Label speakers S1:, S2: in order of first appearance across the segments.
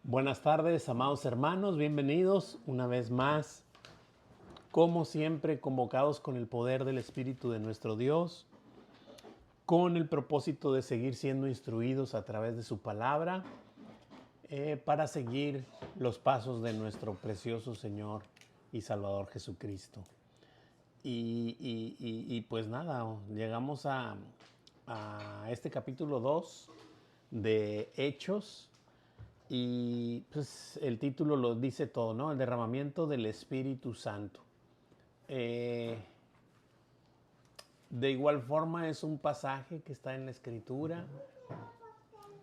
S1: Buenas tardes, amados hermanos, bienvenidos una vez más, como siempre, convocados con el poder del Espíritu de nuestro Dios, con el propósito de seguir siendo instruidos a través de su palabra, para seguir los pasos de nuestro precioso Señor y Salvador Jesucristo. Pues nada, llegamos a este capítulo 2 de Hechos. Y pues el título lo dice todo, ¿no? El derramamiento del Espíritu Santo. De igual forma es un pasaje que está en la Escritura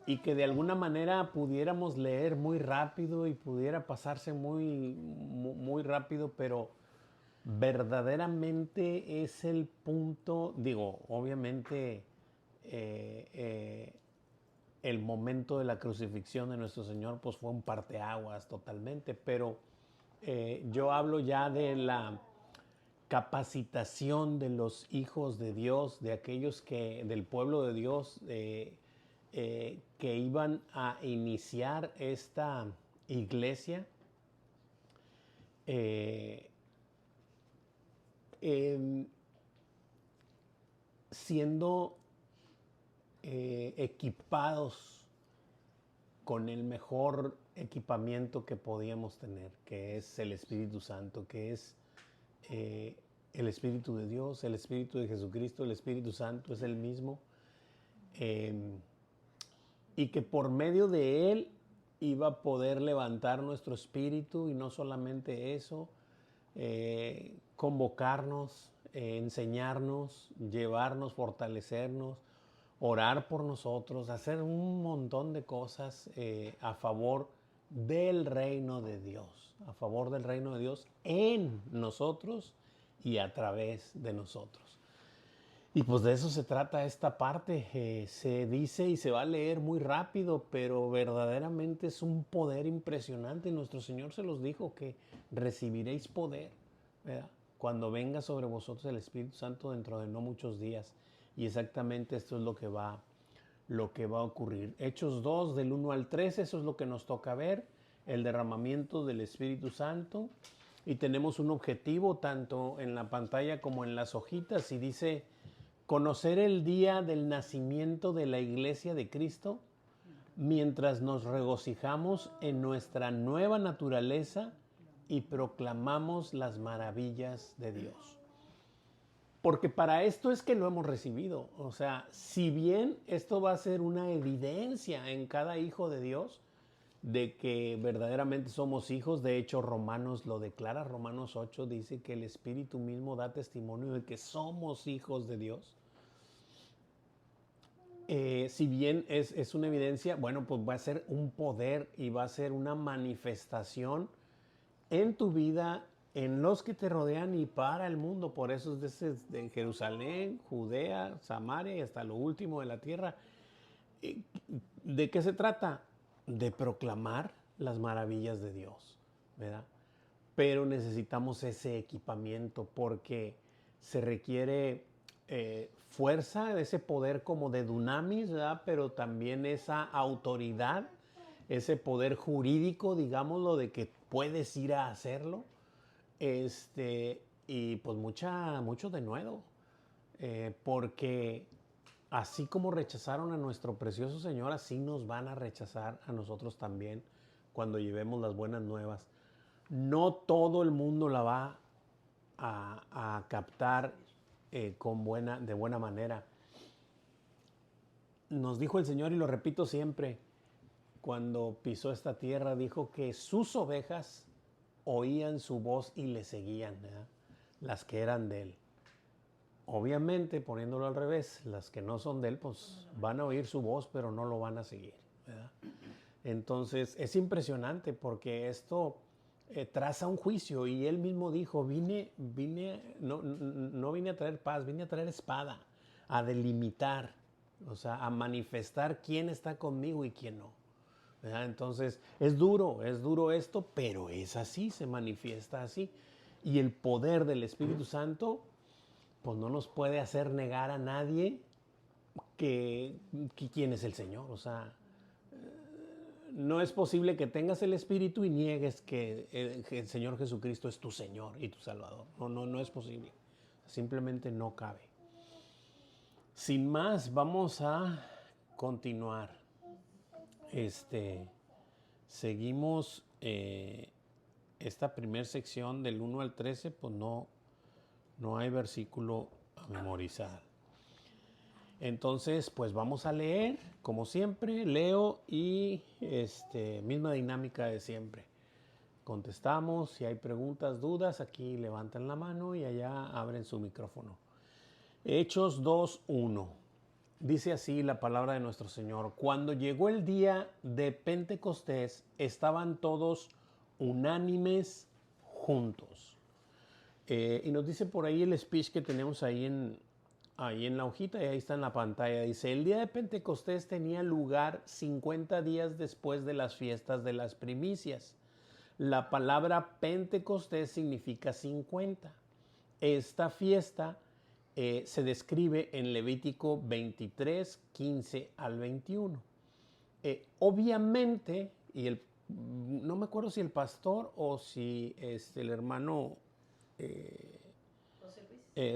S1: y que de alguna manera pudiéramos leer muy rápido y pudiera pasarse muy rápido, pero verdaderamente es el punto, digo, obviamente el momento de la crucifixión de nuestro Señor pues fue un parteaguas totalmente, pero yo hablo ya de la capacitación de los hijos de Dios, de aquellos del pueblo de Dios, que iban a iniciar esta iglesia, eh, siendo equipados con el mejor equipamiento que podíamos tener, que es el Espíritu Santo, que es el Espíritu de Dios, el Espíritu de Jesucristo. El Espíritu Santo es el mismo, y que por medio de él iba a poder levantar nuestro espíritu, y no solamente eso, convocarnos, enseñarnos, llevarnos, fortalecernos, orar por nosotros, hacer un montón de cosas a favor del reino de Dios, a favor del reino de Dios en nosotros y a través de nosotros. Y pues de eso se trata esta parte. Se dice y se va a leer muy rápido, pero verdaderamente es un poder impresionante. Nuestro Señor se los dijo, que recibiréis poder, ¿verdad?, cuando venga sobre vosotros el Espíritu Santo dentro de no muchos días. Y exactamente esto es lo que va a ocurrir. Hechos 2 del 1 al 13, eso es lo que nos toca ver, el derramamiento del Espíritu Santo. Y tenemos un objetivo tanto en la pantalla como en las hojitas, y dice: conocer el día del nacimiento de la Iglesia de Cristo, mientras nos regocijamos en nuestra nueva naturaleza y proclamamos las maravillas de Dios. Porque para esto es que lo hemos recibido. O sea, si bien esto va a ser una evidencia en cada hijo de Dios de que verdaderamente somos hijos, de hecho Romanos lo declara, Romanos 8 dice que el Espíritu mismo da testimonio de que somos hijos de Dios. Si bien es una evidencia, bueno, pues va a ser un poder y va a ser una manifestación en tu vida, en los que te rodean y para el mundo. Por eso es desde Jerusalén, Judea, Samaria y hasta lo último de la tierra. ¿De qué se trata? De proclamar las maravillas de Dios, ¿verdad? Pero necesitamos ese equipamiento porque se requiere fuerza, ese poder como de dunamis, ¿verdad?, pero también esa autoridad, ese poder jurídico, digámoslo, de que puedes ir a hacerlo, y pues mucho denuedo, porque así como rechazaron a nuestro precioso Señor, así nos van a rechazar a nosotros también cuando llevemos las buenas nuevas. No todo el mundo la va a captar de buena manera. Nos dijo el Señor, y lo repito siempre, cuando pisó esta tierra, dijo que sus ovejas oían su voz y le seguían, ¿verdad?, las que eran de él. Obviamente, poniéndolo al revés, las que no son de él, pues van a oír su voz, pero no lo van a seguir, ¿verdad? Entonces, es impresionante porque esto traza un juicio, y él mismo dijo: no vine a traer paz, vine a traer espada, a delimitar, o sea, a manifestar quién está conmigo y quién no, ¿verdad? Entonces, es duro esto, pero es así, se manifiesta así. Y el poder del Espíritu Santo pues no nos puede hacer negar a nadie que quién es el Señor. O sea, no es posible que tengas el Espíritu y niegues que el Señor Jesucristo es tu Señor y tu Salvador. No es posible. Simplemente no cabe. Sin más, vamos a continuar. Seguimos esta primera sección del 1 al 13, pues no hay versículo a memorizar. Entonces, pues vamos a leer, como siempre, leo y misma dinámica de siempre. Contestamos, si hay preguntas, dudas, aquí levantan la mano y allá abren su micrófono. Hechos 2:1. Dice así la palabra de nuestro Señor. Cuando llegó el día de Pentecostés, estaban todos unánimes juntos. Y nos dice por ahí el speech que tenemos ahí en la hojita, y ahí está en la pantalla. Dice, el día de Pentecostés tenía lugar 50 días después de las fiestas de las primicias. La palabra Pentecostés significa 50. Esta fiesta se describe en Levítico 23, 15 al 21. Obviamente, no me acuerdo si el pastor o si el hermano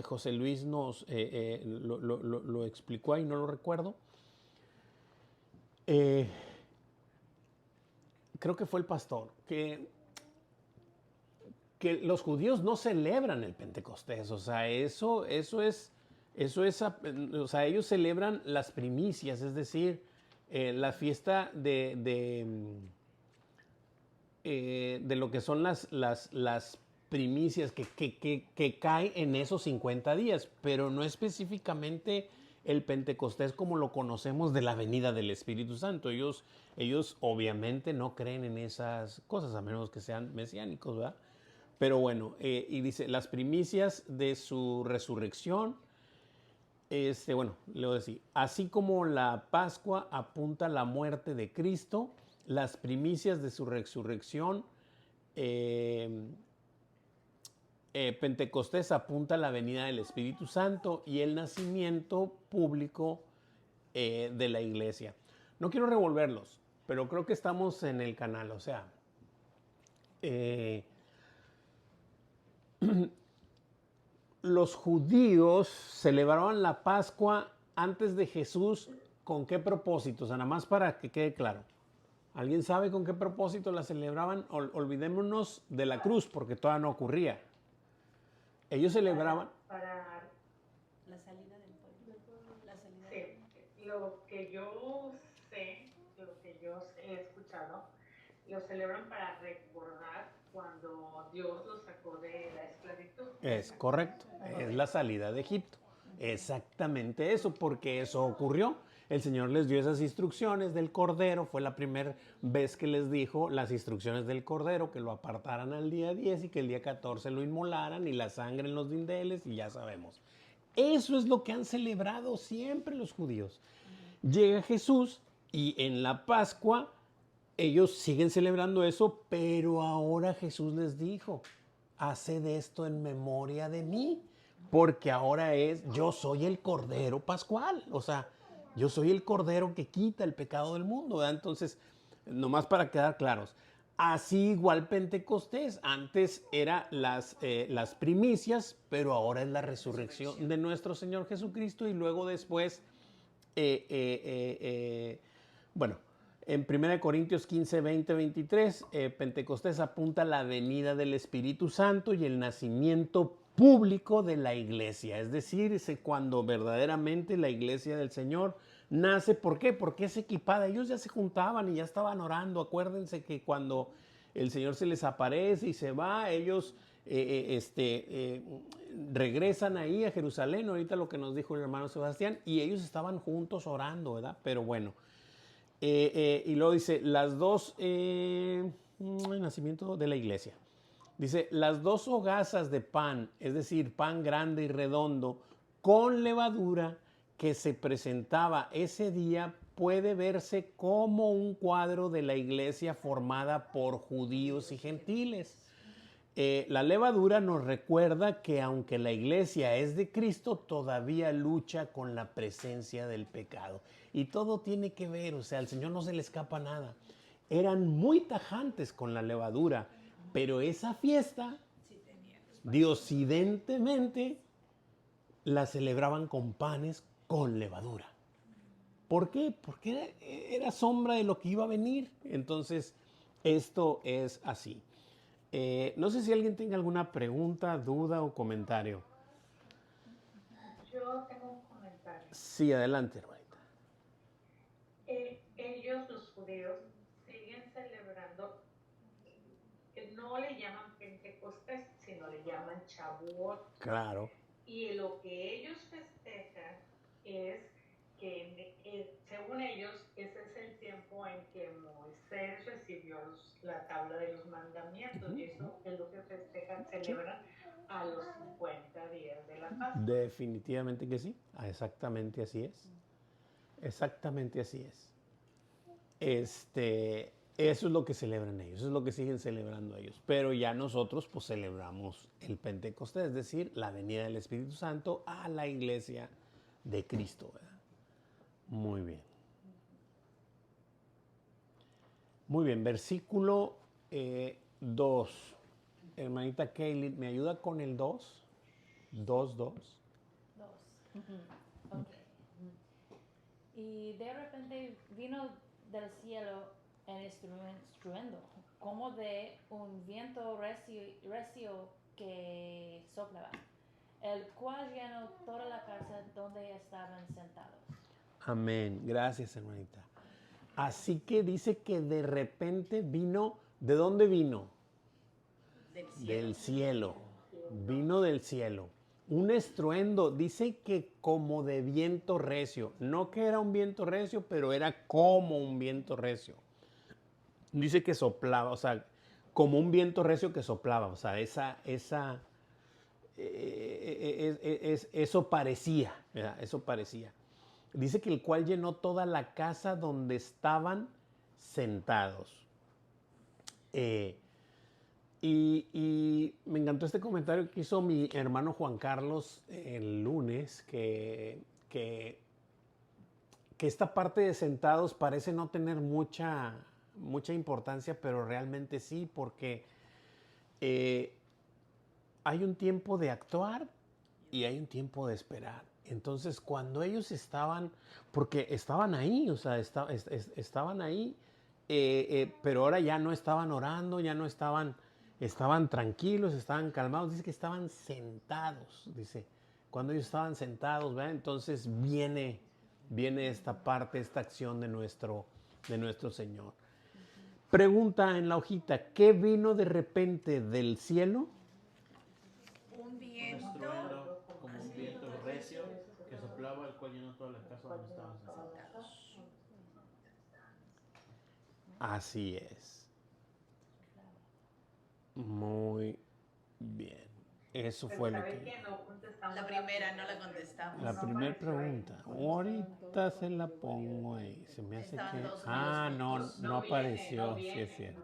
S1: José Luis nos lo explicó ahí, no lo recuerdo. Creo que fue el pastor, que los judíos no celebran el Pentecostés, o sea, eso es, o sea, ellos celebran las primicias, es decir, la fiesta de lo que son las primicias que cae en esos 50 días, pero no específicamente el Pentecostés como lo conocemos de la venida del Espíritu Santo. Ellos obviamente no creen en esas cosas, a menos que sean mesiánicos, ¿verdad? Pero bueno, y dice, las primicias de su resurrección, bueno, le voy a decir, así como la Pascua apunta a la muerte de Cristo, las primicias de su resurrección, Pentecostés apunta a la venida del Espíritu Santo y el nacimiento público de la iglesia. No quiero revolverlos, pero creo que estamos en el canal, o sea, los judíos celebraban la Pascua antes de Jesús. ¿Con qué propósito? O sea, nada más para que quede claro. ¿Alguien sabe con qué propósito la celebraban? Olvidémonos de la cruz, porque todavía no ocurría. Ellos celebraban...
S2: Para la salida del pueblo. La salida sí, lo que yo sé, he escuchado, lo celebran para recordar cuando Dios los sacó de la esclavitud.
S1: Es correcto, es la salida de Egipto. Exactamente eso, porque eso ocurrió. El Señor les dio esas instrucciones del Cordero, fue la primera vez que les dijo las instrucciones del Cordero, que lo apartaran al día 10 y que el día 14 lo inmolaran y la sangre en los dinteles, y ya sabemos. Eso es lo que han celebrado siempre los judíos. Llega Jesús y en la Pascua ellos siguen celebrando eso, pero ahora Jesús les dijo, haced esto en memoria de mí, porque ahora yo soy el Cordero Pascual, o sea, yo soy el Cordero que quita el pecado del mundo, ¿verdad? Entonces, nomás para quedar claros, así igual Pentecostés, antes era las primicias, pero ahora es la resurrección de nuestro Señor Jesucristo y luego después, bueno, en 1 Corintios 15, 20, 23, Pentecostés apunta a la venida del Espíritu Santo y el nacimiento público de la iglesia. Es decir, cuando verdaderamente la iglesia del Señor nace. ¿Por qué? Porque es equipada. Ellos ya se juntaban y ya estaban orando. Acuérdense que cuando el Señor se les aparece y se va, ellos regresan ahí a Jerusalén. Ahorita lo que nos dijo el hermano Sebastián. Y ellos estaban juntos orando, ¿verdad? Pero bueno. Y luego dice, el nacimiento de la iglesia. Dice, las 2 hogazas de pan, es decir, pan grande y redondo, con levadura que se presentaba ese día, puede verse como un cuadro de la iglesia formada por judíos y gentiles. La levadura nos recuerda que aunque la iglesia es de Cristo, todavía lucha con la presencia del pecado. Y todo tiene que ver, o sea, al Señor no se le escapa nada. eran muy tajantes con la levadura, pero esa fiesta, diosidentemente, la celebraban con panes con levadura. ¿Por qué? Porque era sombra de lo que iba a venir. Entonces, esto es así. No sé si alguien tenga alguna pregunta, duda o comentario.
S2: Yo tengo un comentario.
S1: Sí, adelante, hermanita.
S2: Ellos, los judíos, siguen celebrando, no le llaman Pentecostés, sino le llaman Shavuot.
S1: Claro.
S2: Y lo que ellos festejan es que, según ellos, ese es el tiempo en que Moisés recibió la tabla de los mandamientos. Y eso es lo que festejan, celebran a los 50 días de la Pascua.
S1: Definitivamente que sí. Exactamente así es. Exactamente así es. Eso es lo que celebran ellos, eso es lo que siguen celebrando ellos. Pero ya nosotros pues celebramos el Pentecostés, es decir, la venida del Espíritu Santo a la iglesia de Cristo, ¿verdad? Muy bien. Muy bien, versículo 2. Hermanita Kaylee, ¿me ayuda con el 2? 2.
S3: Okay. Y de repente vino del cielo el estruendo, como de un viento recio que soplaba, el cual llenó toda la casa donde estaban sentados.
S1: Amén. Gracias, hermanita. Así que dice que de repente vino, ¿de dónde vino? Del cielo. Vino del cielo. Un estruendo, dice que como de viento recio. No que era un viento recio, pero era como un viento recio. Dice que soplaba, o sea, como un viento recio que soplaba. O sea, eso parecía, ¿verdad? Eso parecía. Dice que el cual llenó toda la casa donde estaban sentados. Y me encantó este comentario que hizo mi hermano Juan Carlos el lunes, que esta parte de sentados parece no tener mucha importancia, pero realmente sí, porque hay un tiempo de actuar y hay un tiempo de esperar. Entonces, cuando ellos estaban, porque estaban ahí, o sea, estaban ahí, pero ahora ya no estaban orando, ya no estaban tranquilos, estaban calmados, dice que estaban sentados, dice, cuando ellos estaban sentados, ¿verdad? Entonces viene esta parte, esta acción de nuestro Señor. Pregunta en la hojita, ¿qué vino de repente del cielo?
S4: Un viento,
S5: como un viento recio que soplaba, el cual llenó toda la casa donde estaban sentados.
S1: Así es. Muy bien. Eso fue lo que...
S4: La primera no la contestamos.
S1: La primera pregunta. Ahorita se la pongo ahí. Se me hace
S4: Estaban
S1: que...
S4: todos
S1: Ah,
S4: unidos
S1: no apareció. Sí, es cierto.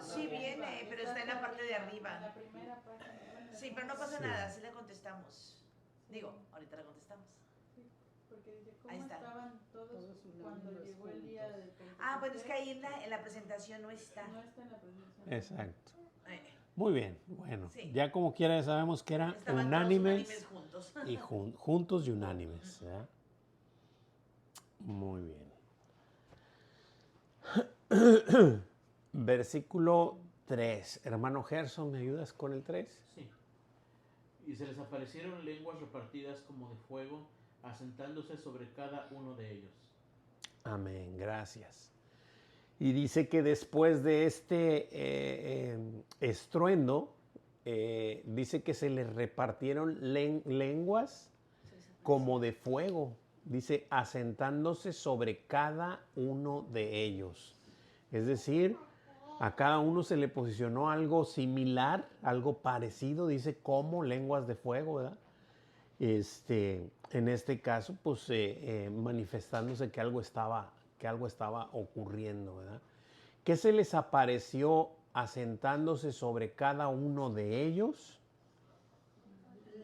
S4: Sí viene, pero está en la parte de arriba. Sí, pero no pasa nada, sí la contestamos. Digo, ahorita la contestamos.
S6: Porque dice, ¿cómo
S4: Ahí está.
S6: estaban todos cuando llegó el día del Pentecostés?
S4: Ah, pues es que ahí en la presentación no está.
S6: No está en la presentación.
S1: Exacto. Muy bien. Bueno,
S4: Sí.
S1: ya como quiera ya sabemos que eran
S4: Estaban
S1: unánimes
S4: todos juntos.
S1: y juntos y unánimes. ¿Verdad? Muy bien. Versículo 3. Hermano Gerson, ¿me ayudas con el 3?
S5: Sí. Y se les aparecieron lenguas repartidas como de fuego, asentándose sobre cada uno de ellos.
S1: Amén, gracias. Y dice que después de este estruendo, dice que se les repartieron lenguas como de fuego. Dice, asentándose sobre cada uno de ellos. Es decir, a cada uno se le posicionó algo similar, algo parecido, dice como lenguas de fuego, ¿verdad? En este caso, pues manifestándose que algo estaba ocurriendo, ¿verdad? ¿Qué se les apareció asentándose sobre cada uno de ellos?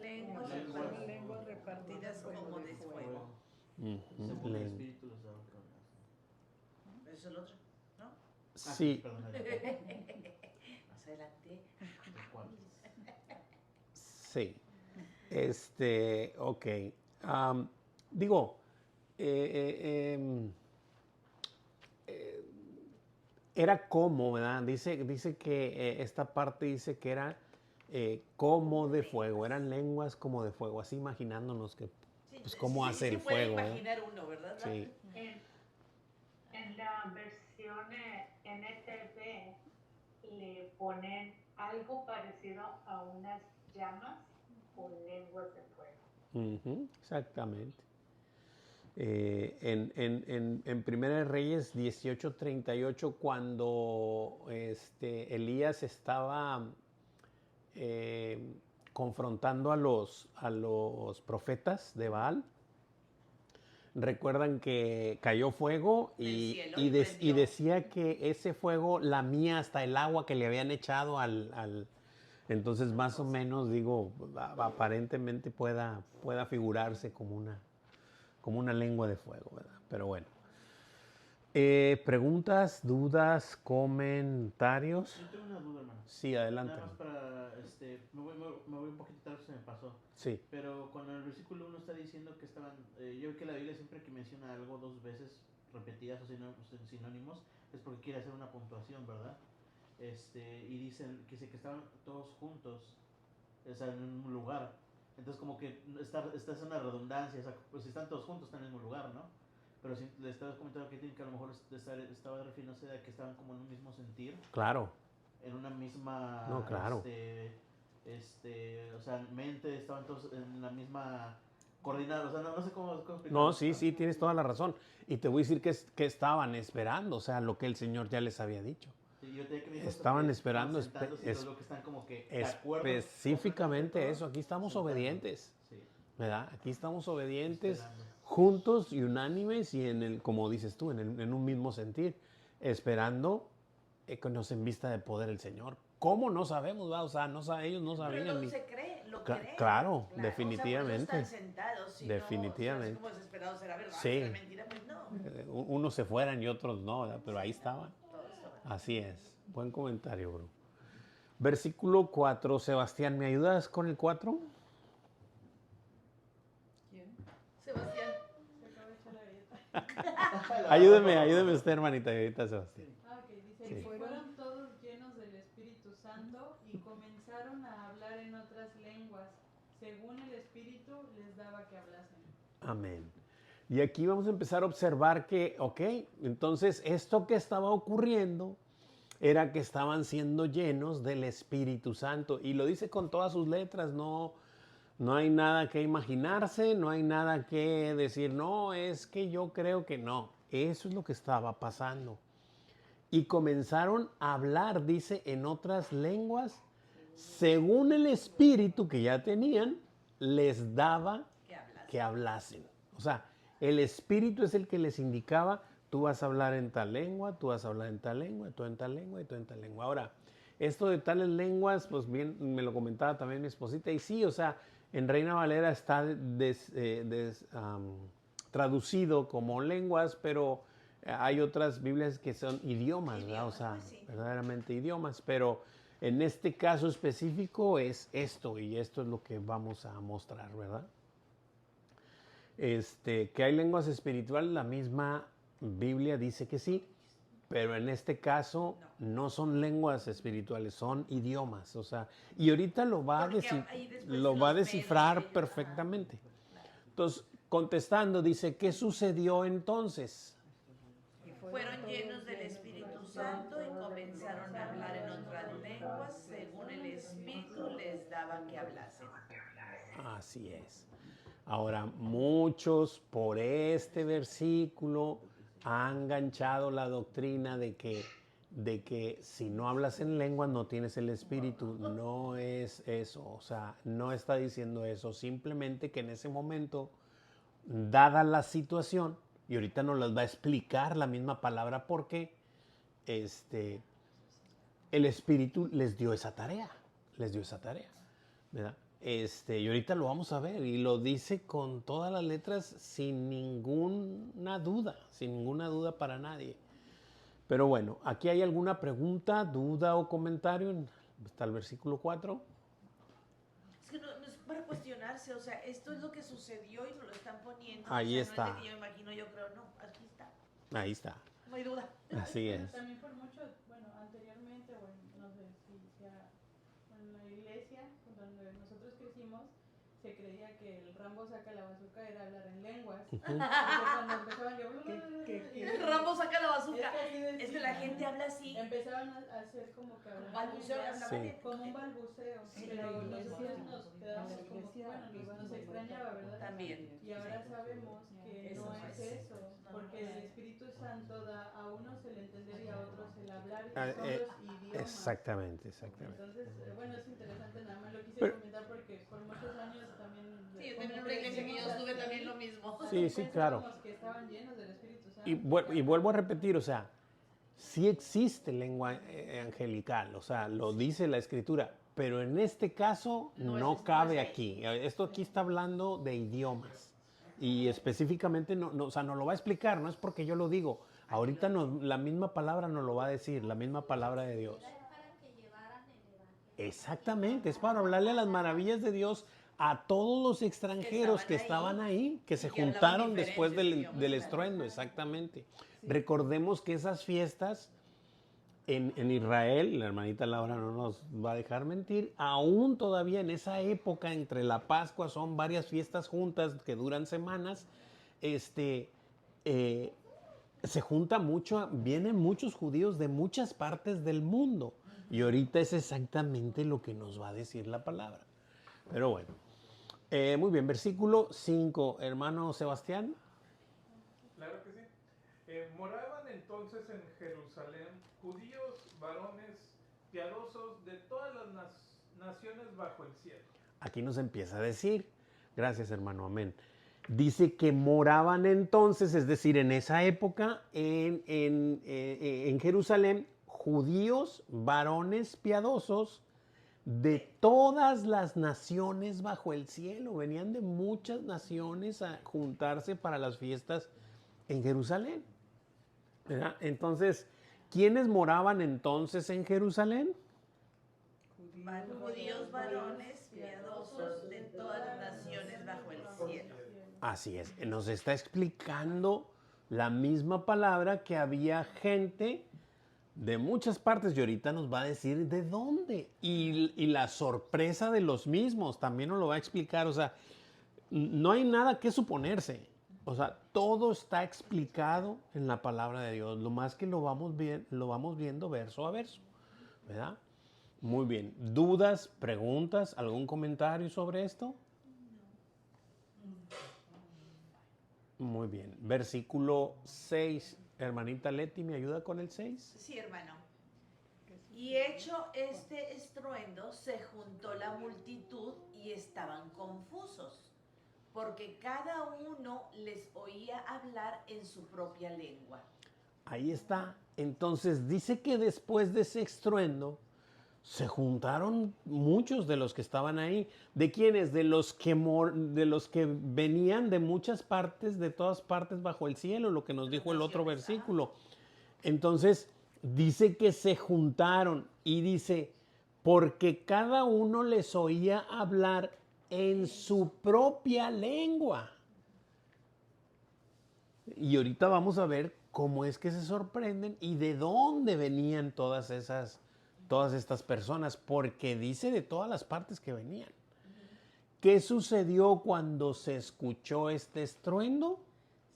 S4: Lenguas repartidas como de fuego.
S5: Según el Espíritu los daba.
S4: ¿Eso es el otro? ¿No?
S1: Sí,
S5: Perdón,
S4: Más adelante.
S1: sí. Ok. Digo, era como, ¿verdad? Dice que esta parte dice que era como de fuego, eran lenguas como de fuego, así imaginándonos que, pues, cómo hace el fuego.
S4: Se puede imaginar uno, ¿verdad?
S1: Sí.
S2: En la versión NTV le ponen algo parecido a unas llamas o lenguas de fuego.
S1: Exactamente. En Primera de Reyes 18:38, cuando Elías estaba confrontando a los profetas de Baal, recuerdan que cayó fuego y decía que ese fuego lamía hasta el agua que le habían echado al entonces, más o menos, digo, aparentemente pueda figurarse como una lengua de fuego, ¿verdad? Pero bueno. ¿Preguntas, dudas, comentarios?
S5: Yo tengo una duda, hermano.
S1: Sí, adelante.
S5: Nada más para, me voy un poquito tarde, se me pasó.
S1: Sí.
S5: Pero cuando el versículo 1 está diciendo que estaban, yo veo que la Biblia siempre que menciona algo dos veces repetidas o sinónimos, es porque quiere hacer una puntuación, ¿verdad? Y dice que estaban todos juntos, o sea, en un lugar. Entonces como que está en una redundancia, o sea, pues si están todos juntos están en el mismo lugar, ¿no? Pero si le estabas comentando que a lo mejor estaba refiriéndose a que estaban como en un mismo sentir.
S1: Claro.
S5: En una misma...
S1: No, claro.
S5: O sea, mente, estaban todos en la misma... coordinada, o sea, no sé cómo explicarlo.
S1: No, sí, tienes toda la razón. Y te voy a decir que estaban esperando, o sea, lo que el Señor ya les había dicho.
S5: Sí, yo te que
S1: estaban esperando
S5: lo que están como que
S1: específicamente eso. Aquí estamos
S5: sentando.
S1: obedientes,
S5: Sí.
S1: ¿verdad? Aquí estamos obedientes,
S5: Esperando.
S1: juntos y unánimes y como dices tú, en un mismo sentir, esperando que nos envista de poder el Señor. ¿Cómo? No sabemos, ¿va? O sea, ellos no sabían.
S4: Pero
S1: ni...
S4: se cree, lo creen.
S1: Claro, definitivamente.
S4: O sea, por eso están sentados,
S1: definitivamente.
S4: No, o sea, es como desesperados, ¿será verdad?
S1: Sí.
S4: ¿Será mentira? Pues no.
S1: Unos se fueran y otros no, ¿verdad? Pero ahí estaban. Así es. Buen comentario, bro. Versículo 4. Sebastián, ¿me ayudas con el 4?
S6: ¿Quién?
S4: Sebastián.
S6: Se acaba de echar la dieta.
S1: ayúdeme usted, hermanita, ahorita Sebastián.
S6: Ok, dice,
S1: Sí.
S6: y fueron todos llenos del Espíritu Santo y comenzaron a hablar en otras lenguas, según el Espíritu les daba que hablasen.
S1: Amén. Y aquí vamos a empezar a observar que, entonces esto que estaba ocurriendo era que estaban siendo llenos del Espíritu Santo. Y lo dice con todas sus letras, no hay nada que imaginarse, no hay nada que decir, no, es que yo creo que no. Eso es lo que estaba pasando. Y comenzaron a hablar, dice, en otras lenguas, según el Espíritu que ya tenían, les daba que hablasen. O sea, el Espíritu es el que les indicaba, tú vas a hablar en tal lengua, tú vas a hablar en tal lengua, tú en tal lengua y tú en tal lengua. Ahora, esto de tales lenguas, pues bien, me lo comentaba también mi esposita, y sí, o sea, en Reina Valera está traducido como lenguas, pero hay otras Biblias que son idiomas, ¿verdad? O sea, verdaderamente idiomas, pero en este caso específico es esto, y esto es lo que vamos a mostrar, ¿verdad? Que hay lenguas espirituales, la misma Biblia dice que sí, pero en este caso no son lenguas espirituales, son idiomas, o sea, y ahorita lo va a descifrar perfectamente. Entonces, contestando, dice, ¿qué sucedió entonces?
S4: Fueron llenos del Espíritu Santo y comenzaron a hablar en otras lenguas, según el Espíritu les daba que hablasen.
S1: Así es. Ahora, muchos por este versículo han enganchado la doctrina de que si no hablas en lengua no tienes el Espíritu. No es eso, o sea, no está diciendo eso. Simplemente que en ese momento, dada la situación, y ahorita nos las va a explicar la misma palabra porque el Espíritu les dio esa tarea, ¿verdad? Y ahorita lo vamos a ver, y lo dice con todas las letras sin ninguna duda para nadie. Pero bueno, ¿aquí hay alguna pregunta, duda o comentario? Hasta el versículo 4.
S4: Es que no es para cuestionarse, o sea, esto es lo que sucedió y nos lo están poniendo.
S1: Ahí
S4: o sea,
S1: está.
S4: No es de que yo imagino, yo creo, no, aquí está.
S1: Ahí está.
S4: No hay duda.
S1: Así es.
S6: También por mucho, bueno, anteriormente, o no sé si sea en la iglesia donde nosotros crecimos, se creía que el Rambo saca la bazooka era hablar en lenguas. Cuando empezaban
S4: El Rambo saca la bazooka.
S6: Es
S4: Es que la gente habla así.
S6: Empezaban a hacer como que hablar
S4: Balbuceo,
S1: Sí.
S6: como un balbuceo, pero nosotros nos quedamos como, bueno, nos extrañaba, ¿verdad?
S4: También.
S6: Y ahora sabemos que
S4: Eso
S6: no
S4: no
S6: es
S4: es.
S6: eso, porque el Espíritu Santo da a unos el entender y a otros el hablar y
S1: Ah,
S6: son los idiomas.
S1: Exactamente.
S6: Entonces, bueno, es interesante, nada más lo quise
S1: Pero-
S6: comentar porque por muchos años también...
S4: Sí, yo también en una iglesia que yo estuve también lo mismo.
S1: Sí, claro.
S6: Que estaban llenos del Espíritu Santo.
S1: Y vuelvo a repetir, o sea, sí existe lengua angelical, o sea, lo dice la Escritura, pero en este caso no cabe aquí. Esto aquí está hablando de idiomas y específicamente, o sea, nos lo va a explicar, no es porque yo lo digo. Ahorita la misma palabra nos lo va a decir, la misma palabra de Dios. Exactamente, es para hablarle a las maravillas de Dios a todos los extranjeros que estaban ahí, que se
S4: y que hablaban
S1: juntaron después
S4: diferentes
S1: del
S4: idiomas,
S1: estruendo, exactamente. Recordemos que esas fiestas en Israel, la hermanita Laura no nos va a dejar mentir, aún todavía en esa época, entre la Pascua, son varias fiestas juntas que duran semanas, se junta mucho, vienen muchos judíos de muchas partes del mundo. Y ahorita es exactamente lo que nos va a decir la palabra. Pero bueno, muy bien, versículo 5, hermano Sebastián.
S7: Claro que sí. Moraban entonces en Jerusalén judíos, varones, piadosos de todas las naciones bajo el cielo.
S1: Aquí nos empieza a decir, gracias hermano, amén. Dice que moraban entonces, es decir, en esa época, en Jerusalén, judíos, varones piadosos de todas las naciones bajo el cielo. Venían de muchas naciones a juntarse para las fiestas en Jerusalén, ¿verdad? Entonces, ¿quiénes moraban entonces en Jerusalén?
S4: Judíos, varones, piadosos de todas las naciones bajo el cielo.
S1: Así es, nos está explicando la misma palabra que había gente de muchas partes y ahorita nos va a decir de dónde. Y la sorpresa de los mismos también nos lo va a explicar. O sea, no hay nada que suponerse. O sea, todo está explicado en la palabra de Dios. Lo más que lo vamos viendo verso a verso, ¿verdad? Muy bien. ¿Dudas, preguntas, algún comentario sobre esto? Muy bien. Versículo 6. Hermanita Leti, ¿me ayuda con el 6?
S4: Sí, hermano. Y hecho este estruendo, se juntó la multitud y estaban confusos, porque cada uno les oía hablar en su propia lengua.
S1: Ahí está. Entonces dice que después de ese estruendo se juntaron muchos de los que estaban ahí. ¿De quiénes? De los que venían de muchas partes, de todas partes bajo el cielo, lo que nos dijo el otro versículo. Entonces dice que se juntaron y dice, porque cada uno les oía hablar en su propia lengua. Y ahorita vamos a ver cómo es que se sorprenden y de dónde venían todas estas personas, porque dice de todas las partes que venían. ¿Qué sucedió cuando se escuchó este estruendo?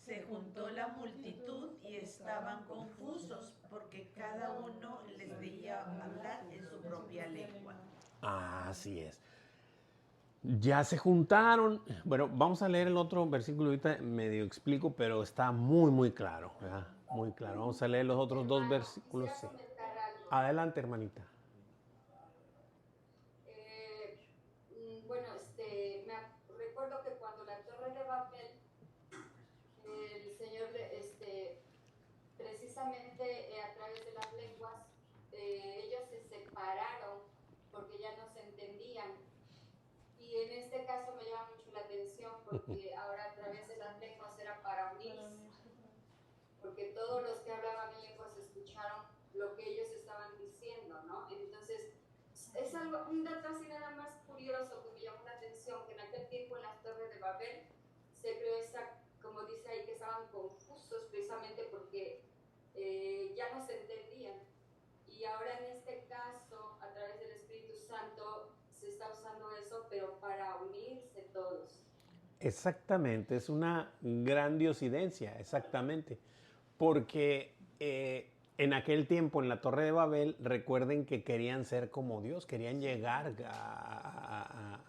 S4: Se juntó la multitud y estaban confusos, porque cada uno les veía hablar en su propia lengua.
S1: Así es. Ya se juntaron. Bueno, vamos a leer el otro versículo, ahorita medio explico, pero está muy, muy claro, ¿verdad? Muy claro. Vamos a leer los otros dos versículos. Sí. Adelante, hermanita.
S8: Bueno, recuerdo que cuando la Torre de Babel, el Señor, precisamente a través de las lenguas, ellos se separaron porque ya no se entendían. Y en este caso me llama mucho la atención porque ahora a través de las lenguas era para unirse. Porque todos los que hablaban en lenguas escuchaban escucharon lo que ellos estaban diciendo, ¿no? Entonces, es algo, un dato así nada más curioso que me llamó la atención, que en aquel tiempo en las Torres de Babel se creó esa, como dice ahí, que estaban confusos precisamente porque ya no se entendían. Y ahora en este caso, a través del Espíritu Santo, se está usando eso, pero para unirse todos.
S1: Exactamente, es una gran diosidencia, exactamente. Porque en aquel tiempo, en la Torre de Babel, recuerden que querían ser como Dios, querían llegar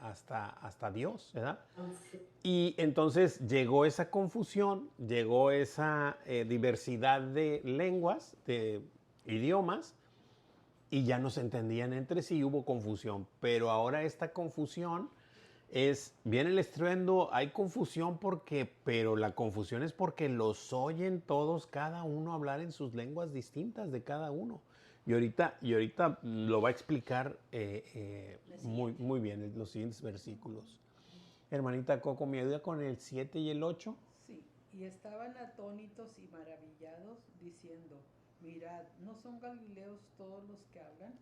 S1: hasta Dios, ¿verdad? Y entonces llegó esa confusión, llegó esa diversidad de lenguas, de idiomas, y ya no se entendían entre sí, hubo confusión. Pero ahora esta confusión viene el estruendo, hay confusión pero la confusión es porque los oyen todos, cada uno hablar en sus lenguas distintas de cada uno. Y ahorita lo va a explicar muy bien los siguientes versículos. Hermanita Coco, ¿me ayuda con el 7 y el 8?
S9: Sí, y estaban atónitos y maravillados, diciendo, mirad, ¿no son galileos todos los que hablan?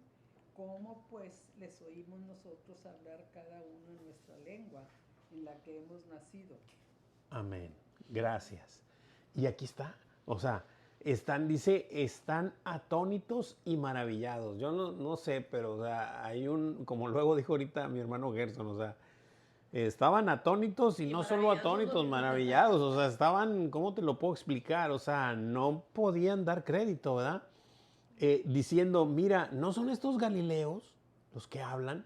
S9: ¿Cómo pues les oímos nosotros hablar cada uno en nuestra lengua, en la que hemos nacido?
S1: Amén. Gracias. Y aquí está. O sea, están atónitos y maravillados. Yo no sé, pero o sea, hay como luego dijo ahorita mi hermano Gerson, o sea, estaban atónitos y no solo atónitos, maravillados. O sea, estaban, ¿cómo te lo puedo explicar? O sea, no podían dar crédito, ¿verdad? Diciendo, mira, ¿no son estos galileos los que hablan?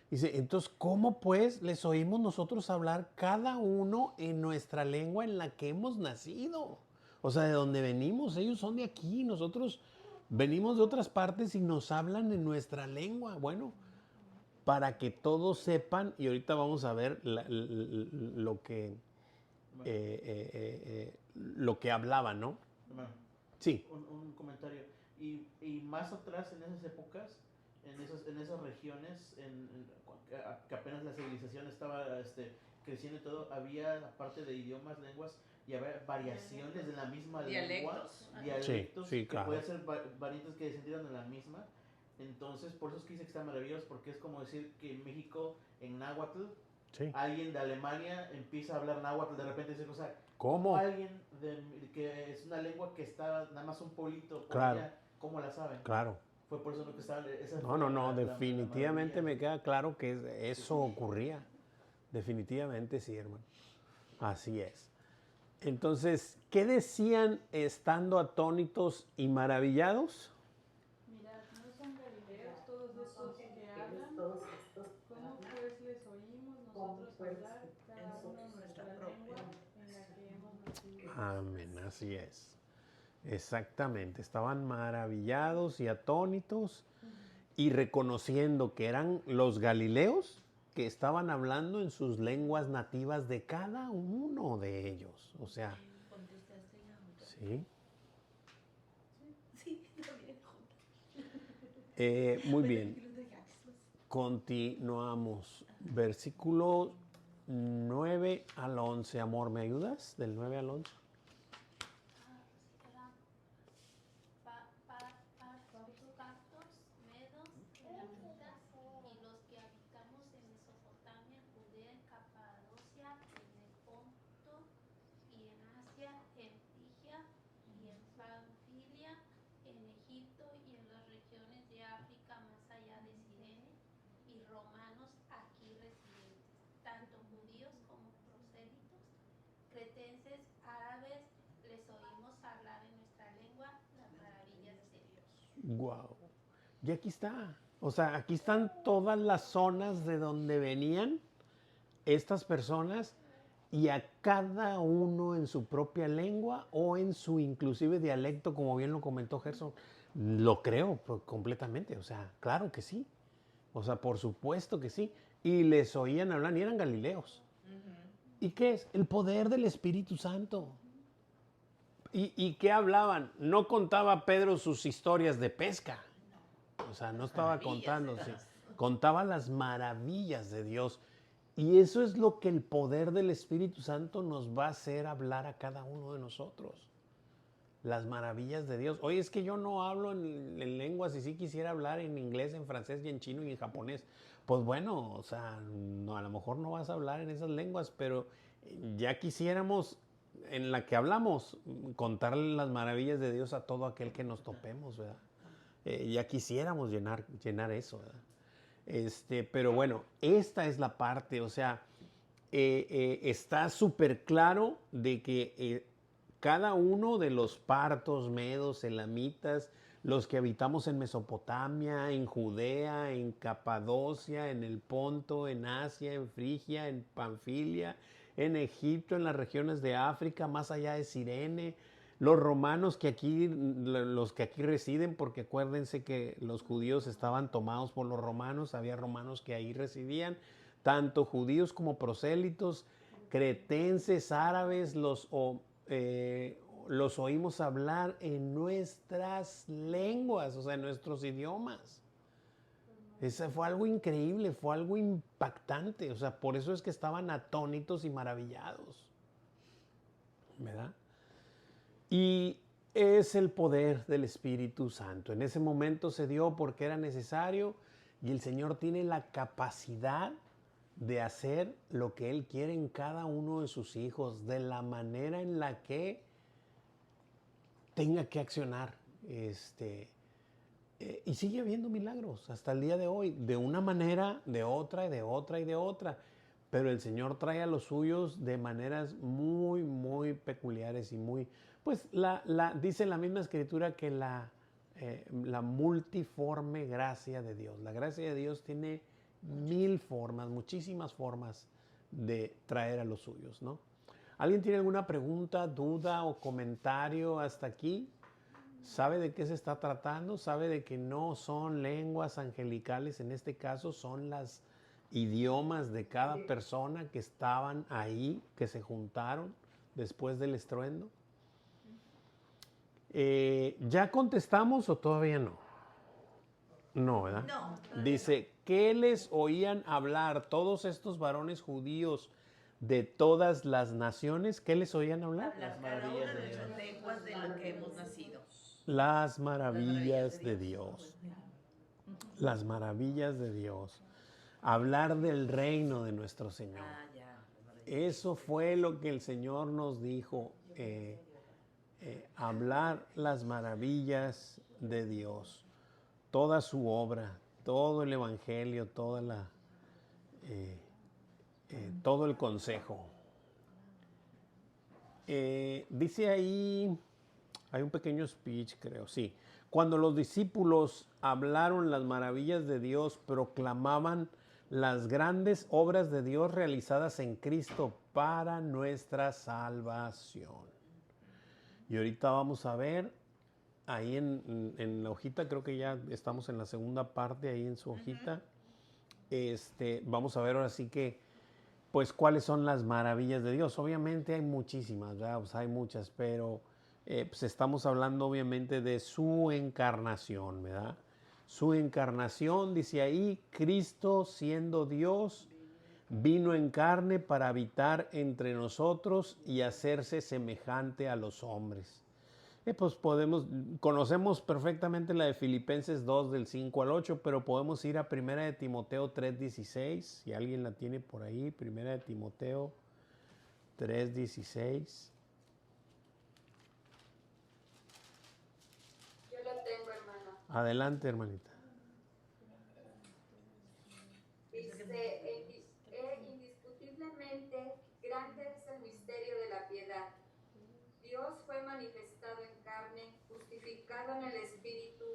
S1: Dice, entonces, ¿cómo pues les oímos nosotros hablar cada uno en nuestra lengua en la que hemos nacido? O sea, de donde venimos, ellos son de aquí, nosotros venimos de otras partes y nos hablan en nuestra lengua. Bueno, para que todos sepan, y ahorita vamos a ver lo que hablaban, ¿no?
S5: Bueno,
S1: sí.
S5: Un comentario. Y más atrás, en esas épocas, en esas regiones, que apenas la civilización estaba creciendo y todo, había, aparte de idiomas, lenguas, y había variaciones de la misma lengua. Dialectos. Sí, claro. Que pueden ser variantes que descendieron de la misma. Entonces, por eso es que dice que están maravillosos, porque es como decir que en México, en náhuatl, sí, alguien de Alemania empieza a hablar náhuatl, de repente dice, o sea, ¿cómo? Alguien que es una lengua que está nada más un pueblito por claro. Allá, ¿cómo la saben?
S1: Claro.
S5: Fue por eso lo que estaba...
S1: No, definitivamente me queda claro que eso ocurría. Definitivamente sí, hermano. Así es. Entonces, ¿qué decían estando atónitos y maravillados?
S6: Mirad, ¿no son galileos todos estos que hablan? ¿Cómo pues les oímos nosotros hablar cada uno en nuestra lengua en la que hemos nacido?
S1: Amén, así es. Exactamente, estaban maravillados y atónitos y reconociendo que eran los galileos que estaban hablando en sus lenguas nativas de cada uno de ellos. O sea, sí. Muy bien. Continuamos. Versículo 9 al 11. Amor, ¿me ayudas? Del 9 al 11. Wow. Y aquí está. O sea, aquí están todas las zonas de donde venían estas personas y a cada uno en su propia lengua o en su inclusive dialecto, como bien lo comentó Gerson. Lo creo completamente. O sea, claro que sí. O sea, por supuesto que sí. Y les oían hablar y eran galileos. ¿Y qué es? El poder del Espíritu Santo. ¿Y qué hablaban? No contaba Pedro sus historias de pesca. O sea, no estaba contando. Sí. Contaba las maravillas de Dios. Y eso es lo que el poder del Espíritu Santo nos va a hacer hablar a cada uno de nosotros. las maravillas de Dios. Oye, es que yo no hablo en lenguas y sí quisiera hablar en inglés, en francés y en chino y en japonés. Pues bueno, o sea, no, a lo mejor no vas a hablar en esas lenguas, pero ya quisiéramos, en la que hablamos, contarle las maravillas de Dios a todo aquel que nos topemos, ¿verdad? Ya quisiéramos llenar eso, ¿verdad? Pero bueno, esta es la parte, o sea, está súper claro de que cada uno de los partos, medos, elamitas, los que habitamos en Mesopotamia, en Judea, en Capadocia, en el Ponto, en Asia, en Frigia, en Panfilia, en Egipto, en las regiones de África, más allá de Cirene, los romanos los que aquí residen, porque acuérdense que los judíos estaban tomados por los romanos, había romanos que ahí residían, tanto judíos como prosélitos, cretenses, árabes, los oímos hablar en nuestras lenguas, o sea, en nuestros idiomas. Eso fue algo increíble, fue algo impactante, o sea, por eso es que estaban atónitos y maravillados, ¿verdad? Y es el poder del Espíritu Santo. En ese momento se dio porque era necesario y el Señor tiene la capacidad de hacer lo que Él quiere en cada uno de sus hijos, de la manera en la que tenga que accionar. Y sigue habiendo milagros hasta el día de hoy, de una manera, de otra y de otra y de otra. Pero el Señor trae a los suyos de maneras muy, muy peculiares y muy... Pues dice la misma Escritura que la multiforme gracia de Dios. La gracia de Dios tiene 1000 formas, muchísimas formas de traer a los suyos, ¿no? ¿Alguien tiene alguna pregunta, duda o comentario hasta aquí? ¿Sabe de qué se está tratando? ¿Sabe de que no son lenguas angelicales? En este caso son las idiomas de cada persona que estaban ahí, que se juntaron después del estruendo. ¿Ya contestamos o todavía no? No, ¿verdad?
S4: No.
S1: Dice, ¿qué les oían hablar todos estos varones judíos de todas las naciones? ¿Qué les oían hablar?
S4: Hablar cada una de nuestras lenguas de lo que hemos nacido.
S1: Las maravillas de Dios. Las maravillas de Dios. Hablar del reino de nuestro Señor. Eso fue lo que el Señor nos dijo. Hablar las maravillas de Dios. Toda su obra, todo el evangelio, todo el consejo. Dice ahí, hay un pequeño speech, creo, sí. Cuando los discípulos hablaron las maravillas de Dios, proclamaban las grandes obras de Dios realizadas en Cristo para nuestra salvación. Y ahorita vamos a ver, ahí en la hojita, creo que ya estamos en la segunda parte, ahí en su hojita. Vamos a ver ahora sí que, pues, cuáles son las maravillas de Dios. Obviamente hay muchísimas, ¿verdad? Pues hay muchas, pero pues estamos hablando obviamente de su encarnación, ¿verdad? Su encarnación, dice ahí, Cristo siendo Dios, vino en carne para habitar entre nosotros y hacerse semejante a los hombres. Pues conocemos perfectamente la de Filipenses 2 del 5 al 8, pero podemos ir a 1 de Timoteo 3:16, si alguien la tiene por ahí, 1 de Timoteo 3:16.
S8: Yo lo tengo, hermano.
S1: Adelante, hermanita.
S8: Dice, indiscutiblemente grande es el misterio de la piedad. Dios fue manifestado en carne, justificado en el Espíritu,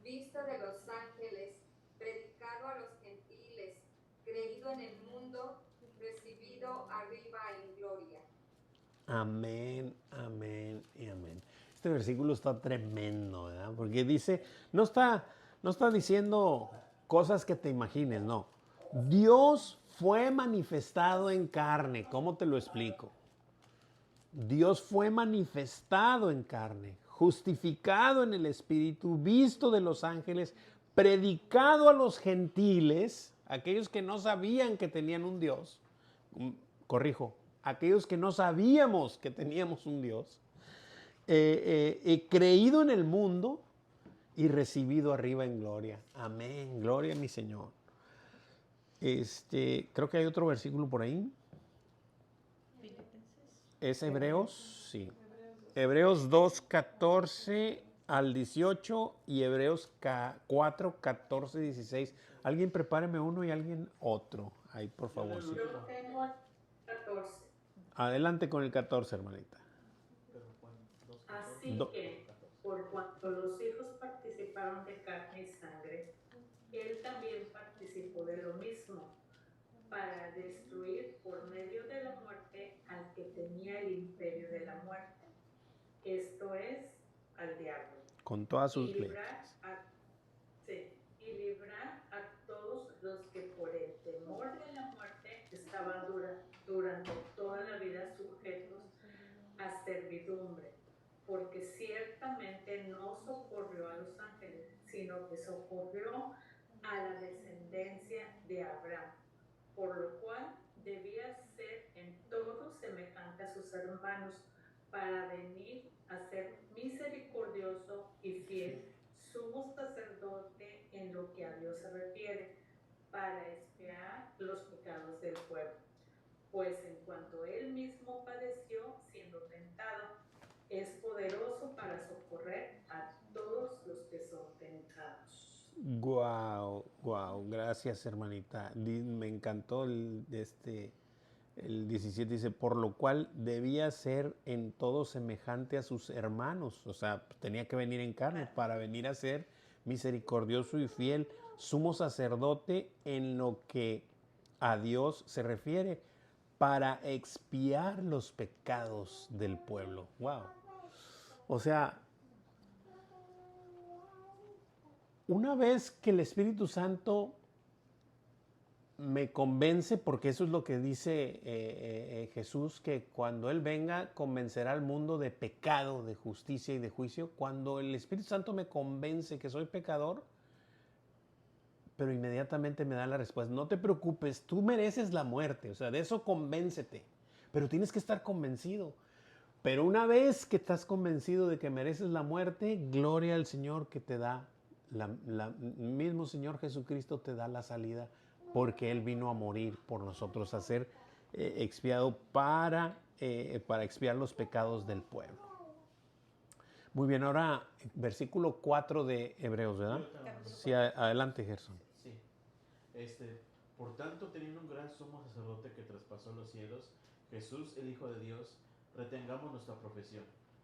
S8: visto de los ángeles, predicado a los gentiles, creído en el mundo, recibido arriba en gloria.
S1: Amén, amén y amén. Este versículo está tremendo, ¿verdad? Porque dice, no está diciendo cosas que te imagines, no. Dios fue manifestado en carne. ¿Cómo te lo explico? Dios fue manifestado en carne, justificado en el Espíritu, visto de los ángeles, predicado a los gentiles, aquellos que no sabían que tenían un Dios, aquellos que no sabíamos que teníamos un Dios, he creído en el mundo y recibido arriba en gloria. Amén, gloria a mi Señor. Creo que hay otro versículo por ahí. ¿Es Hebreos? Sí. Hebreos 2, 14 al 18 y Hebreos 4, 14, 16. Alguien prepáreme uno y alguien otro. Ahí, por favor. Sí.
S2: Yo tengo 14.
S1: Adelante con el 14, hermanita.
S2: Así que, por cuanto los hijos participaron de carne y sangre, él también participó de lo mismo, para destruir por medio de la muerte al que tenía el imperio de la muerte, esto es, al diablo.
S1: Con todas sus leyes.
S2: Y librar a todos los que por el temor de la muerte estaban durante toda la vida sujetos a servidumbre, porque ciertamente no socorrió a los ángeles, sino que socorrió a la descendencia de Abraham, por lo cual debía ser en todo semejante a sus hermanos, para venir a ser misericordioso y fiel, sumo sacerdote en lo que a Dios se refiere, para expiar los pecados del pueblo. Pues en cuanto él mismo padeció siendo tentado, es poderoso para socorrer a todos los que son tentados.
S1: Wow, gracias, hermanita. Me encantó el 17 dice, por lo cual debía ser en todo semejante a sus hermanos. O sea, tenía que venir en carne para venir a ser misericordioso y fiel, sumo sacerdote en lo que a Dios se refiere, para expiar los pecados del pueblo. Wow. O sea, una vez que el Espíritu Santo me convence, porque eso es lo que dice Jesús, que cuando Él venga convencerá al mundo de pecado, de justicia y de juicio. Cuando el Espíritu Santo me convence que soy pecador, pero inmediatamente me da la respuesta, no te preocupes, tú mereces la muerte, o sea, de eso convéncete, pero tienes que estar convencido. Pero una vez que estás convencido de que mereces la muerte, gloria al Señor que te da, mismo Señor Jesucristo te da la salida, porque Él vino a morir por nosotros, a ser expiado para expiar los pecados del pueblo. Muy bien, ahora versículo 4 de Hebreos, ¿verdad? Sí, adelante, Gerson.
S5: Sí. Por tanto, teniendo un gran sumo sacerdote que traspasó los cielos, Jesús, el Hijo de Dios, retengamos nuestra profesión,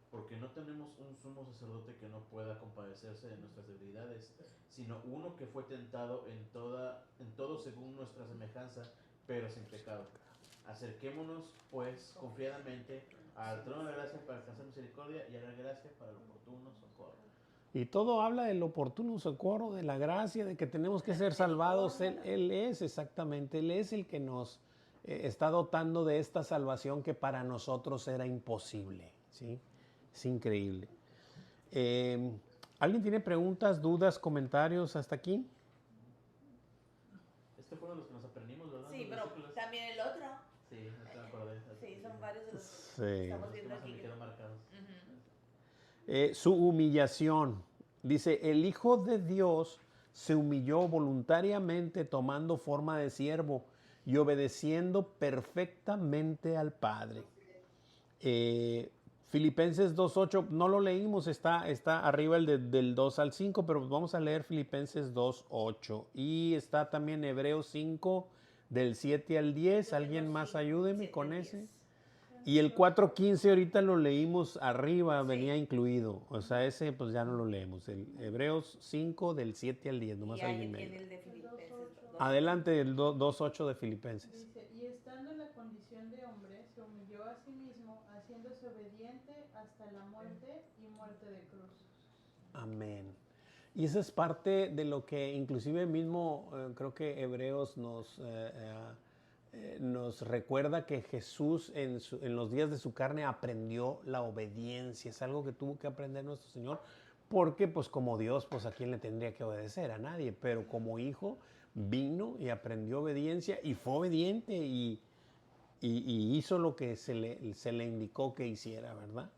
S5: porque no tenemos un sumo sacerdote que no pueda compadecerse de nuestras debilidades, sino uno que fue tentado en todo según nuestra semejanza, pero sin pecado. Acerquémonos, pues, confiadamente al trono de la gracia para alcanzar misericordia y hallar gracia para el oportuno socorro.
S1: Y todo habla del oportuno socorro, de la gracia, de que tenemos que ser salvados. Él es exactamente, Él es el que nos está dotando de esta salvación que para nosotros era imposible, ¿sí? Es increíble. ¿Alguien tiene preguntas, dudas, comentarios hasta aquí?
S5: Fueron los que nos aprendimos, ¿verdad?
S4: Sí, pero versículos. También el otro.
S5: Sí, no te acordé.
S4: Sí, son varios de los que estamos viendo aquí.
S5: Me quedan marcados.
S1: Su humillación. Dice, el Hijo de Dios se humilló voluntariamente tomando forma de siervo y obedeciendo perfectamente al Padre. Filipenses 2.8, no lo leímos, está arriba el del 2 al 5, pero vamos a leer Filipenses 2.8. Y está también Hebreos 5, del 7 al 10. ¿Alguien más ayúdeme con ese? Y el 4.15 ahorita lo leímos arriba, venía incluido. O sea, ese pues ya no lo leemos. El Hebreos 5, del 7 al 10. Nomás alguien me...
S4: el de Filipenses.
S1: Adelante, el 2.8 de Filipenses.
S6: Dice, y estando en la condición de hombre, se humilló a sí mismo, haciéndose obediente hasta la muerte y muerte de cruz.
S1: Amén. Y esa es parte de lo que inclusive mismo creo que Hebreos nos recuerda, que Jesús en los días de su carne aprendió la obediencia. Es algo que tuvo que aprender nuestro Señor, porque pues como Dios, pues a quién le tendría que obedecer, a nadie, pero como hijo vino y aprendió obediencia y fue obediente y hizo lo que se le indicó que hiciera, ¿verdad?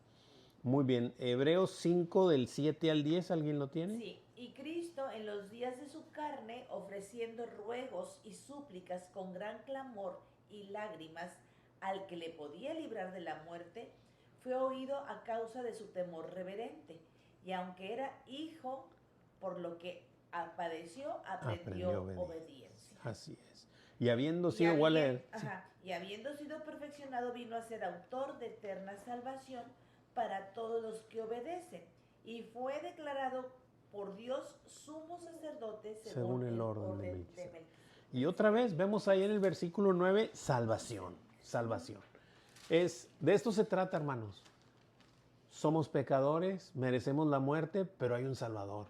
S1: Muy bien. Hebreos 5 del 7 al 10, ¿alguien lo tiene?
S4: Sí, y Cristo en los días de su carne, ofreciendo ruegos y súplicas con gran clamor y lágrimas al que le podía librar de la muerte, fue oído a causa de su temor reverente. Y aunque era hijo, por lo que padeció, aprendió obediencia.
S1: Así es. Y habiendo
S4: Y,
S1: sido,
S4: y habiendo sido perfeccionado, vino a ser autor de eterna salvación para todos los que obedecen. Y fue declarado por Dios sumo sacerdote según el orden de Melquisedec.
S1: Y otra vez vemos ahí en el versículo 9, salvación, salvación. De esto se trata, hermanos. Somos pecadores, merecemos la muerte, pero hay un Salvador.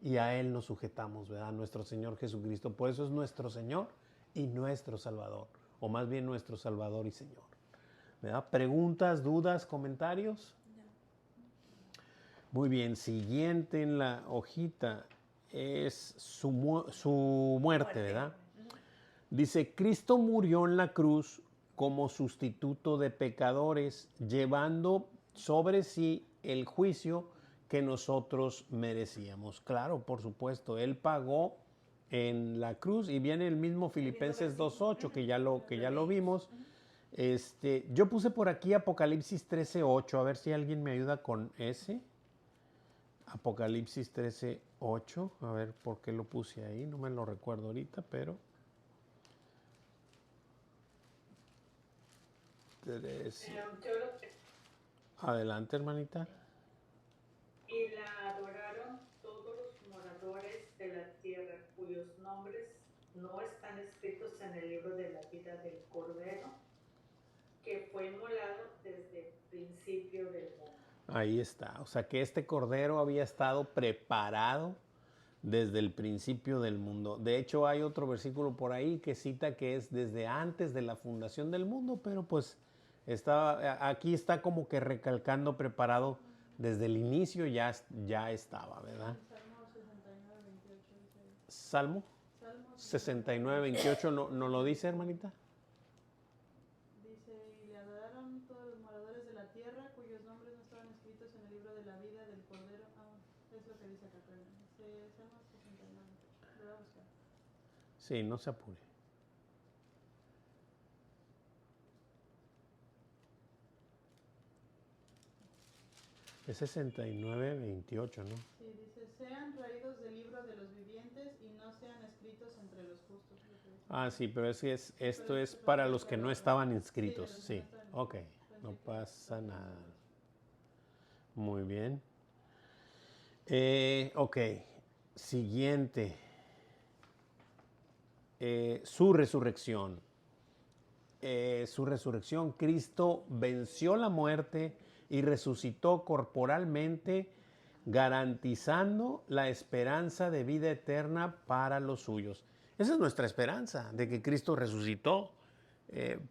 S1: Y a Él nos sujetamos, ¿verdad? Nuestro Señor Jesucristo. Por eso es nuestro Señor y nuestro Salvador. O más bien nuestro Salvador y Señor. ¿Verdad? ¿Preguntas, dudas, comentarios?
S4: No.
S1: Muy bien. Siguiente en la hojita es su muerte, ¿verdad? Dice, Cristo murió en la cruz como sustituto de pecadores, llevando sobre sí el juicio que nosotros merecíamos. Claro, por supuesto, Él pagó en la cruz y viene el mismo Filipenses 2.8 que ya lo vimos. Yo puse por aquí Apocalipsis 13.8, a ver si alguien me ayuda con ese. Apocalipsis 13.8, a ver por qué lo puse ahí, no me lo recuerdo ahorita, pero... Adelante, hermanita.
S2: Y la adoraron todos los moradores de la tierra, cuyos nombres no están escritos en el libro de la vida del Cordero, que fue inmolado desde el principio del mundo.
S1: Ahí está. O sea que este Cordero había estado preparado desde el principio del mundo. De hecho, hay otro versículo por ahí que cita que es desde antes de la fundación del mundo, pero pues aquí está como que recalcando preparado desde el inicio, ya estaba, ¿verdad? Salmo 69:28, ¿no lo dice, hermanita?
S6: Dice, y le adoraron todos los moradores de la tierra, cuyos nombres no estaban escritos en el libro de la vida del Cordero. Es lo que dice acá, Salmo 69. Lo voy a buscar.
S1: Sí, no se apure. Es 69:28, ¿no?
S6: Sí, dice, sean raídos del libro de los vivientes y no sean escritos entre los justos.
S1: Ah, sí, pero esto es para los que no estaban inscritos. Sí, ok, no pasa nada. Muy bien. Ok, siguiente. Su resurrección. Cristo venció la muerte y resucitó corporalmente, garantizando la esperanza de vida eterna para los suyos. Esa es nuestra esperanza, de que Cristo resucitó.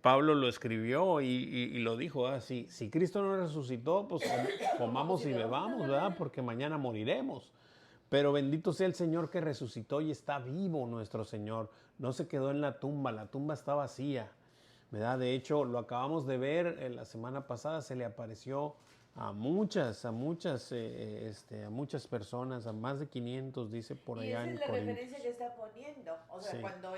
S1: Pablo lo escribió y lo dijo así, si Cristo no resucitó, pues comamos y bebamos, ¿verdad? Porque mañana moriremos. Pero bendito sea el Señor que resucitó y está vivo nuestro Señor. No se quedó en la tumba está vacía, ¿verdad? De hecho, lo acabamos de ver la semana pasada, se le apareció a muchas personas, a más de 500, dice por allá en
S4: Corintios. Y esa es la
S1: Corintios.
S4: referencia que está poniendo. O sea,
S1: Sí.
S4: cuando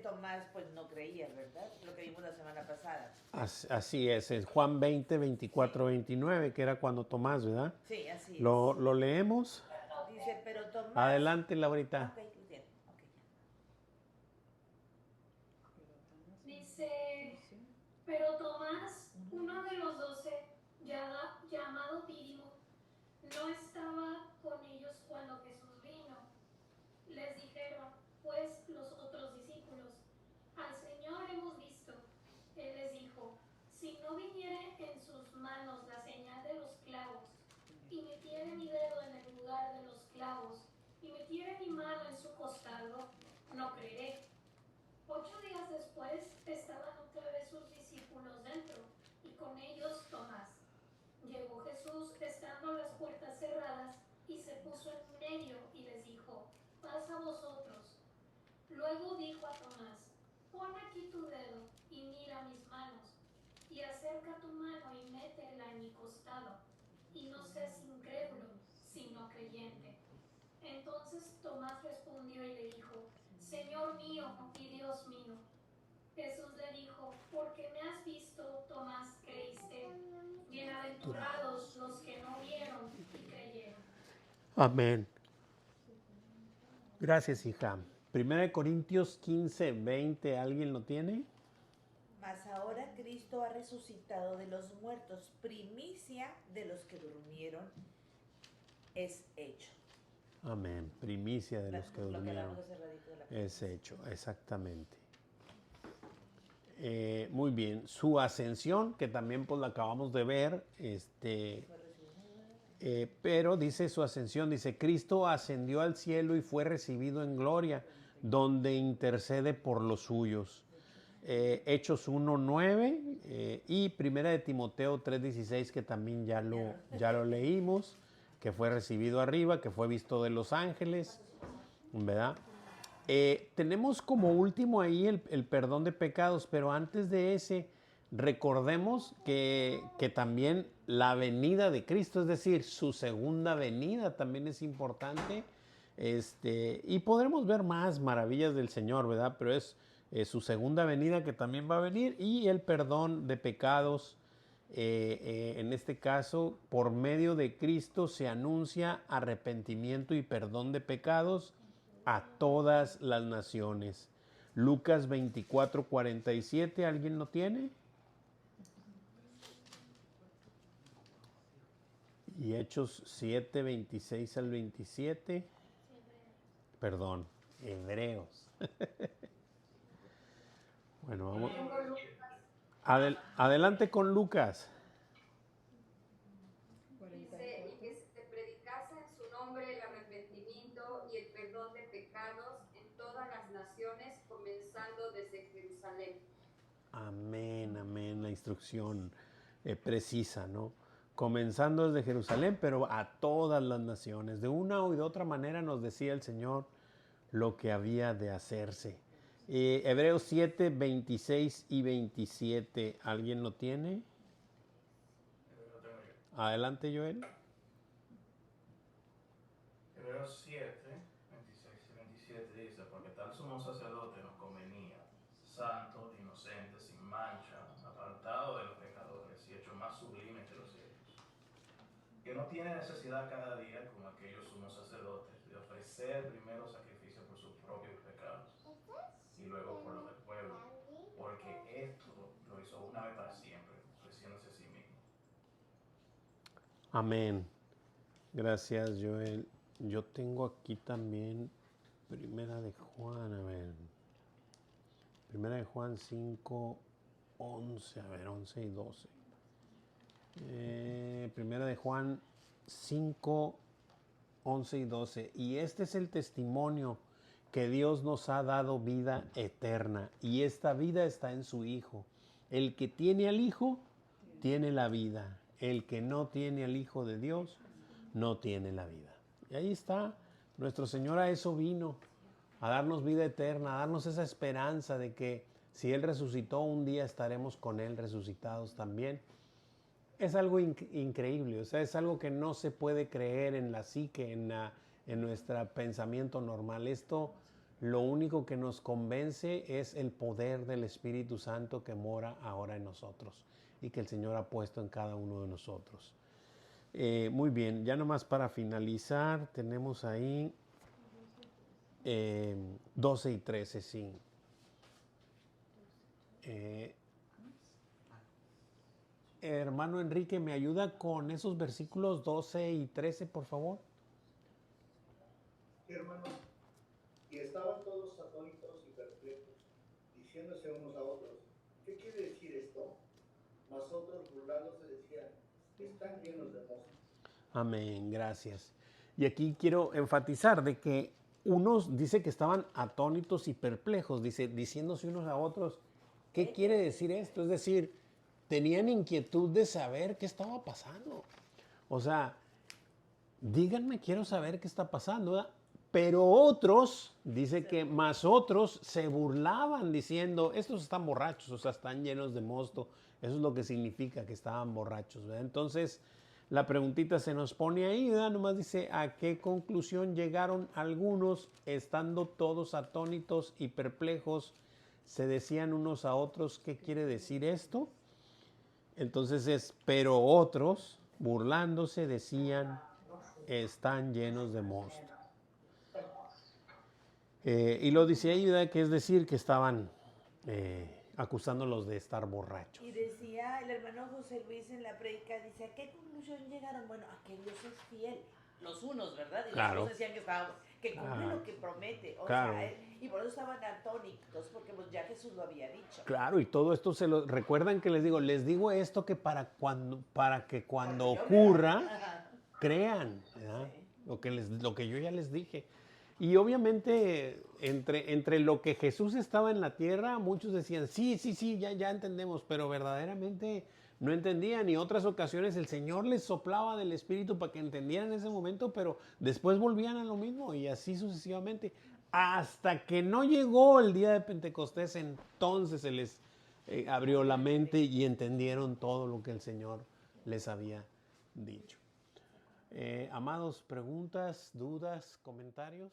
S4: Tomás pues no creía, ¿verdad? Lo que vimos la semana pasada.
S1: Así es Juan 20, 24, 29, que era cuando Tomás, ¿verdad?
S4: Sí, así es.
S1: ¿Lo leemos?
S4: Dice, pero Tomás...
S1: Adelante, Laurita.
S4: Okay, bien.
S10: Dice, pero Tomás, uno de los 12, llamado Dídimo, no estaba con ellos cuando Jesús vino. Les dijeron, pues, los otros discípulos, al Señor hemos visto. Él les dijo, si no viniere en sus manos la señal de los clavos, y metiere mi dedo en el lugar de los clavos, y metiere mi mano en su costado, no creeré. 8 días después estaban otra vez sus discípulos dentro, y con ellos Tomás. Llegó Jesús estando las puertas cerradas, y se puso en medio y les dijo, paz a vosotros. Luego dijo a Tomás, pon aquí tu dedo y mira mis manos, y acerca tu mano y métela en mi costado. y no seas incrédulo, sino creyente. Entonces Tomás respondió y le dijo, Señor mío y Dios mío. Jesús le dijo, porque me has visto, Tomás, creíste. Bienaventurados los que no vieron y creyeron.
S1: Amén. Gracias, hija. 1 Corintios 15, 20, ¿alguien lo tiene?
S4: Mas ahora Cristo ha resucitado de los muertos, primicia de los que durmieron es hecho.
S1: Amén. Primicia de los que durmieron es hecho, exactamente. Muy bien. Su ascensión, que también pues la acabamos de ver, pero dice su ascensión, dice, Cristo ascendió al cielo y fue recibido en gloria, donde intercede por los suyos. Hechos 1:9 y 1 de Timoteo 3:16, que también ya lo leímos, que fue recibido arriba, que fue visto de los ángeles, ¿verdad? Tenemos como último ahí el perdón de pecados, pero antes de ese, recordemos que también la venida de Cristo, es decir, su segunda venida también es importante, y podremos ver más maravillas del Señor, ¿verdad? Pero es su segunda venida que también va a venir, y el perdón de pecados, en este caso, por medio de Cristo se anuncia arrepentimiento y perdón de pecados a todas las naciones. Lucas 24:47, ¿alguien lo tiene? Y Hechos 7:26 al 27. Perdón, Hebreos. Bueno, vamos. Adelante con Lucas.
S8: Dice, y que se predicase en su nombre el arrepentimiento y el perdón de pecados en todas las naciones, comenzando desde Jerusalén.
S1: Amén, amén, la instrucción precisa, ¿no? Comenzando desde Jerusalén, pero a todas las naciones. De una o de otra manera nos decía el Señor lo que había de hacerse. Hebreos 7:26 y 27, ¿alguien lo tiene? Adelante, Joel.
S11: Hebreos 7:26 y 27 dice, porque tal sumo sacerdote nos convenía, santo, inocente, sin mancha, apartado de los pecadores y hecho más sublime que los cielos, que no tiene necesidad cada día, como aquellos sumos sacerdotes, de ofrecer primero sacrificio por sus propios pecados y luego por los del pueblo, porque esto lo hizo una vez para siempre, ofreciéndose a sí mismo.
S1: Amén. Gracias, Joel. Yo tengo aquí también Primera de Juan, a ver. Primera de Juan 5:11, a ver, 11 y 12. Primera de Juan 5:11 y 12. Y este es el testimonio que Dios nos ha dado vida eterna, y esta vida está en su Hijo. El que tiene al Hijo, tiene la vida. El que no tiene al Hijo de Dios, no tiene la vida. Y ahí está, nuestro Señor a eso vino, a darnos vida eterna, a darnos esa esperanza de que si Él resucitó, un día estaremos con Él resucitados también. Es algo increíble, o sea, es algo que no se puede creer en la psique, en nuestro pensamiento normal. Esto, lo único que nos convence es el poder del Espíritu Santo que mora ahora en nosotros y que el Señor ha puesto en cada uno de nosotros. Muy bien, ya nomás para finalizar, tenemos ahí 12 y 13, sí. Hermano Enrique, ¿me ayuda con esos versículos 12 y 13, por favor?
S12: Hermano, y estaban todos atónitos y perplejos, diciéndose unos a otros, ¿qué quiere decir esto? Mas otros burlándose decían, están llenos de mosto.
S1: Amén, gracias. Y aquí quiero enfatizar de que unos dice que estaban atónitos y perplejos, diciéndose unos a otros, ¿qué quiere decir esto? Es decir, tenían inquietud de saber qué estaba pasando. O sea, díganme, quiero saber qué está pasando, ¿verdad? Pero otros, dice que más otros se burlaban diciendo, estos están borrachos, o sea, están llenos de mosto. Eso es lo que significa que estaban borrachos, ¿verdad? Entonces, la preguntita se nos pone ahí, ¿verdad? Nomás dice, ¿a qué conclusión llegaron algunos estando todos atónitos y perplejos? Se decían unos a otros, ¿qué quiere decir esto? Entonces pero otros, burlándose, decían, están llenos de mosto. Y lo dice ahí, ¿verdad? Que es decir, que estaban acusándolos de estar borrachos.
S4: Y decía el hermano José Luis en la prédica, dice, ¿a qué conclusión llegaron? Bueno, a que Dios es fiel. Los unos, ¿verdad? Y
S1: Claro.
S4: los otros decían que cumple lo que promete. O
S1: Claro.
S4: sea, y por eso estaban atónitos, porque pues ya Jesús lo había dicho.
S1: Claro, y todo esto se lo recuerdan que les digo esto que para que cuando ocurra, crean, ¿verdad? Lo que yo ya les dije. Y obviamente, entre lo que Jesús estaba en la tierra, muchos decían, sí, ya entendemos, pero verdaderamente no entendían. Y otras ocasiones el Señor les soplaba del Espíritu para que entendieran en ese momento, pero después volvían a lo mismo y así sucesivamente. Hasta que no llegó el día de Pentecostés, entonces se les abrió la mente y entendieron todo lo que el Señor les había dicho. Amados, preguntas, dudas, comentarios.